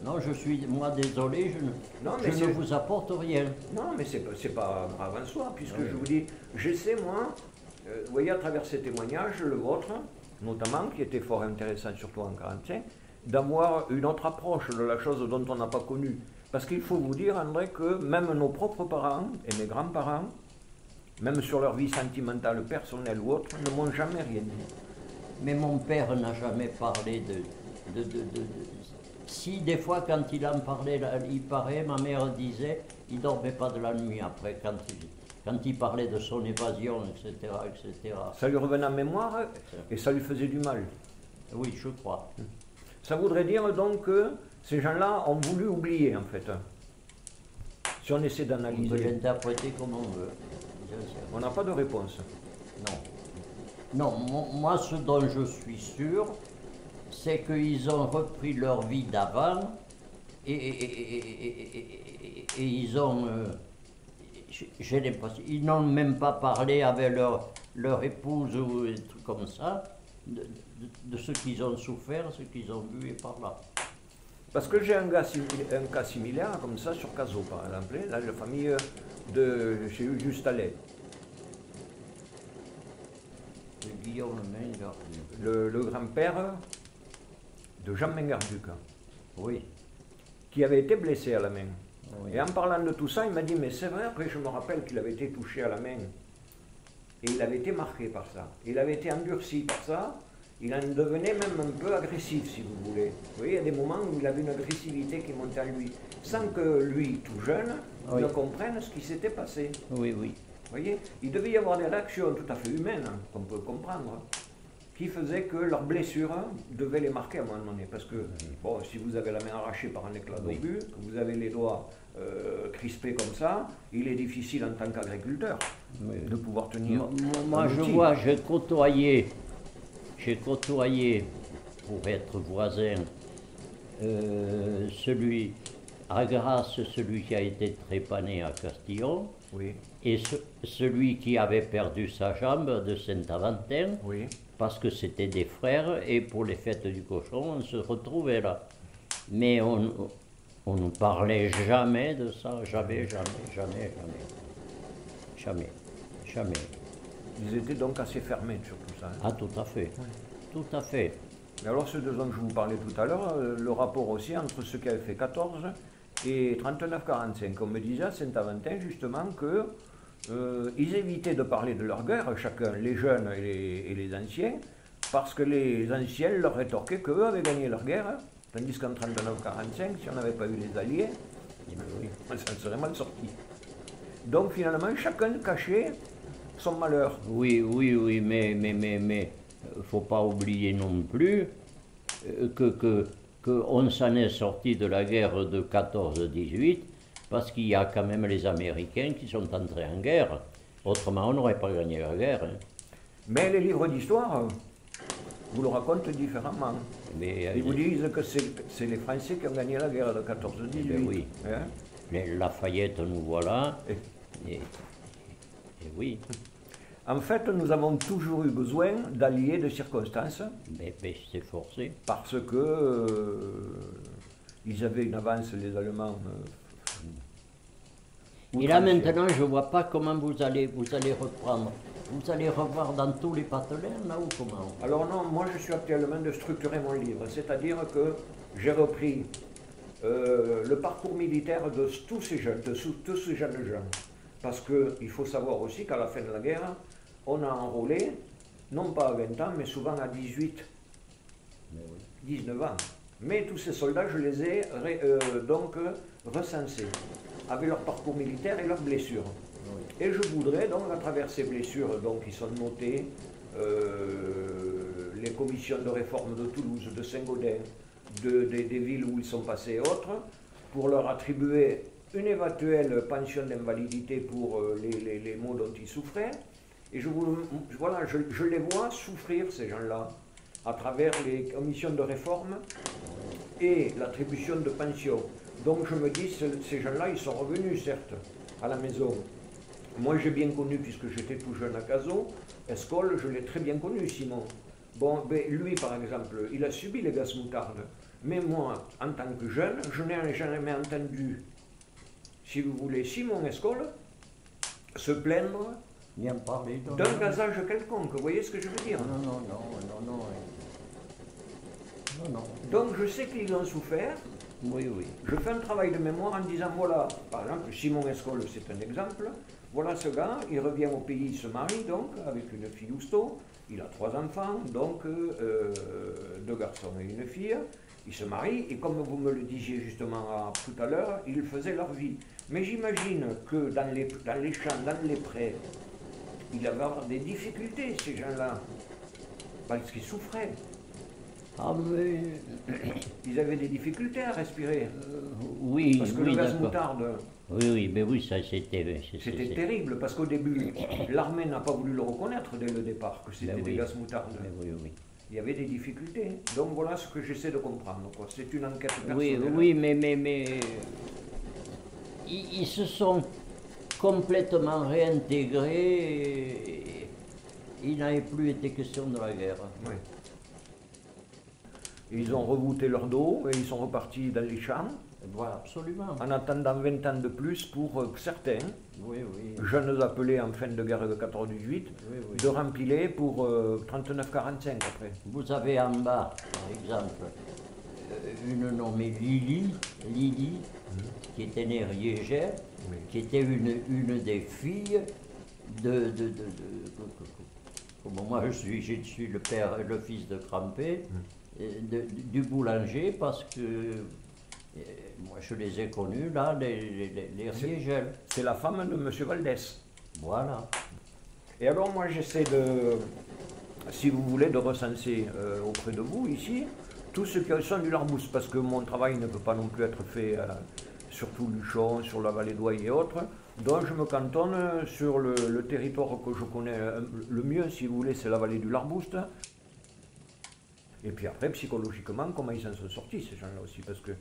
Non, je suis, moi, désolé, je ne vous apporte rien. Non, mais c'est pas grave en soi, puisque je vous dis, j'essaie, moi, vous voyez, à travers ces témoignages, le vôtre, notamment, qui était fort intéressant, surtout en 1945, d'avoir une autre approche de la chose dont on n'a pas connu. Parce qu'il faut vous dire, André, que même nos propres parents et mes grands-parents, même sur leur vie sentimentale, personnelle ou autre, ne m'ont jamais rien dit. Mais mon père n'a jamais parlé Si, des fois, quand il en parlait, il paraît, ma mère disait, il ne dormait pas de la nuit après, quand il parlait de son évasion, etc., etc. Ça lui revenait en mémoire et ça lui faisait du mal. Oui, je crois. Ça voudrait dire donc que ces gens-là ont voulu oublier, en fait. Si on essaie d'analyser. On peut l'interpréter comme on veut. On n'a pas de réponse. Non. Non, moi, ce dont je suis sûr, c'est qu'ils ont repris leur vie d'avant et ils ont, j'ai l'impression, ils n'ont même pas parlé avec leur épouse ou des trucs comme ça, de ce qu'ils ont souffert, ce qu'ils ont vu et par là. Parce que j'ai un cas similaire comme ça sur Cazaux, par exemple, dans la famille de chez Auguste Allais. Guillaume Mengarduc. Le grand-père de Jean Mengarduc. Oui. Qui avait été blessé à la main. Oui. Et en parlant de tout ça, il m'a dit, mais c'est vrai, après je me rappelle qu'il avait été touché à la main. Et il avait été marqué par ça. Il avait été endurci par ça. Il en devenait même un peu agressif, si vous voulez. Vous voyez, il y a des moments où il avait une agressivité qui montait en lui, sans que lui, tout jeune, oui, ne comprenne ce qui s'était passé. Oui, oui. Vous voyez, il devait y avoir des réactions tout à fait humaines, qu'on peut comprendre, qui faisaient que leurs blessures devaient les marquer à un moment donné. Parce que, bon, si vous avez la main arrachée par un éclat d'obus, que vous avez les doigts crispés comme ça, il est difficile en tant qu'agriculteur de pouvoir tenir. Moi, je vois, j'ai côtoyé, pour être voisin, à Grasse, celui qui a été trépané à Castillon, oui, et celui qui avait perdu sa jambe de Saint-Aventin, oui, parce que c'était des frères, et pour les fêtes du cochon, on se retrouvait là. Mais on ne parlait jamais de ça, jamais. Ils étaient donc assez fermés sur tout ça. Ah, tout à fait, tout à fait. Mais alors, ce dont je vous parlais tout à l'heure, le rapport aussi entre ceux qui avaient fait 14 et 39-45. On me disait à Saint-Aventin justement qu'ils évitaient de parler de leur guerre, chacun, les jeunes et les anciens, parce que les anciens leur rétorquaient qu'eux avaient gagné leur guerre, tandis qu'en 39-45, si on n'avait pas eu les alliés, ça serait mal sorti. Donc finalement, chacun cachait son malheur. Oui, mais il ne faut pas oublier non plus qu'on s'en est sorti de la guerre de 14-18 parce qu'il y a quand même les Américains qui sont entrés en guerre. Autrement, on n'aurait pas gagné la guerre. Hein. Mais les livres d'histoire vous le racontent différemment. Ils vous disent que c'est les Français qui ont gagné la guerre de 14-18. Ben oui. Hein? Mais Lafayette, nous voilà. Et oui. En fait, nous avons toujours eu besoin d'alliés de circonstances. Mais c'est forcé. Parce que ils avaient une avance, les Allemands. Et là maintenant, je ne vois pas comment vous allez reprendre. Vous allez revoir dans tous les patelins, là, ou comment? Alors non, moi je suis actuellement de structurer mon livre. C'est-à-dire que j'ai repris le parcours militaire de tous ces jeunes, gens. Parce qu'il faut savoir aussi qu'à la fin de la guerre, on a enrôlé, non pas à 20 ans, mais souvent à 18, 19 ans. Mais tous ces soldats, je les ai donc recensés, avec leur parcours militaire et leurs blessures. Et je voudrais donc, à travers ces blessures donc, qui sont notées, les commissions de réforme de Toulouse, de Saint-Gaudens, des villes où ils sont passés et autres, pour leur attribuer une éventuelle pension d'invalidité pour les maux dont ils souffraient. Et je les vois souffrir, ces gens-là, à travers les commissions de réforme et l'attribution de pension. Donc je me dis, ces gens-là, ils sont revenus, certes, à la maison. Moi, j'ai bien connu, puisque j'étais tout jeune à Cazaux, Escole, je l'ai très bien connu, Simon. Bon, ben, lui, par exemple, il a subi les gaz moutarde. Mais moi, en tant que jeune, je n'ai jamais entendu, si vous voulez, Simon Escole se plaindre Bien parlé. d'un gazage quelconque. Vous voyez ce que je veux dire? Non, non, non, non, non. Non, non. Donc je sais qu'ils ont souffert. Oui, oui. Je fais un travail de mémoire en disant, voilà, par exemple, Simon Escole, c'est un exemple. Voilà ce gars, il revient au pays, il se marie donc avec une fille Housteau. Il a 3 enfants, donc 2 garçons et une fille. Ils se marient et comme vous me le disiez justement tout à l'heure, ils faisaient leur vie. Mais j'imagine que dans les champs, dans les prés, il y avait avoir des difficultés, ces gens-là, parce qu'ils souffraient. Ah, mais... Ils avaient des difficultés à respirer. oui, Parce que oui, le gaz d'accord. moutarde, Oui, oui, mais oui, ça c'était... c'était terrible, parce qu'au début, l'armée n'a pas voulu le reconnaître dès le départ, que c'était Ben des oui. gaz moutarde. Mais oui, oui. Il y avait des difficultés. Donc voilà ce que j'essaie de comprendre, quoi. C'est une enquête Oui, personnelle. oui, mais... Ils se sont complètement réintégrés et il n'avait plus été question de la guerre. Oui. Ils ont rebouté leur dos et ils sont repartis dans les champs Voilà, absolument. en attendant 20 ans de plus pour certains, Oui, oui. jeunes appelés en fin de guerre de 14-18, Oui, oui. de rempiler pour 39-45 après. Vous avez en bas, par exemple, une nommée Lily, qui était née Riégère, Oui. qui était une des filles comme moi je suis le père, le fils de Crampé, du boulanger, parce que moi je les ai connus là, les Riégel. C'est la femme de M. Valdès. Voilà. Et alors moi j'essaie de, si vous voulez, de recenser auprès de vous ici, tous ceux qui sont du Larbous, parce que mon travail ne peut pas non plus être fait sur tout Luchon, sur la vallée d'Ouaille et autres. Donc je me cantonne sur le territoire que je connais le mieux, si vous voulez, c'est la vallée du Larbouste. Et puis après, psychologiquement, comment ils en sont sortis, ces gens-là aussi, parce que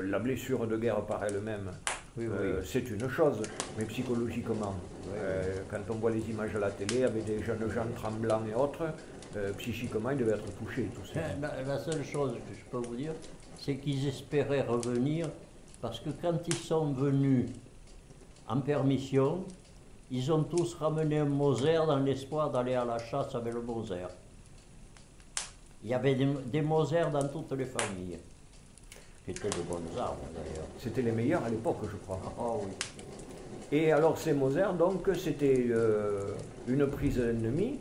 la blessure de guerre par elle-même, Oui, c'est une chose, mais psychologiquement, quand on voit les images à la télé avec des jeunes gens tremblants et autres, psychiquement, ils devaient être touchés, tous ces gens. La seule chose que je peux vous dire, c'est qu'ils espéraient revenir, parce que quand ils sont venus en permission, ils ont tous ramené un Moser dans l'espoir d'aller à la chasse avec le Moser. Il y avait des Moser dans toutes les familles, qui étaient de bonnes armes d'ailleurs. C'était les meilleurs à l'époque, je crois. Oh oui. Et alors ces Moser, donc, c'était une prise ennemie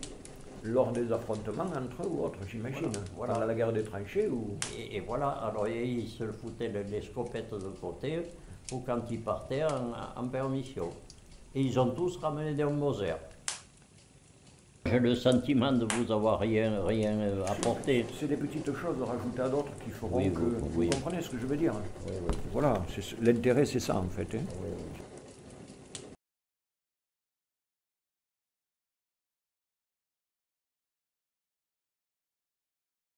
lors des affrontements entre eux ou autres, j'imagine. Voilà. Pendant la guerre des tranchées ou... Et voilà, alors ils se foutaient les scopettes de côté pour quand ils partaient en permission. Et ils ont tous ramené des Moser. J'ai le sentiment de vous avoir rien apporté. C'est des petites choses rajoutées à d'autres qui feront Oui, que... oui. Vous comprenez ce que je veux dire? Oui, oui. Voilà, l'intérêt c'est ça en fait. Hein. Oui, oui.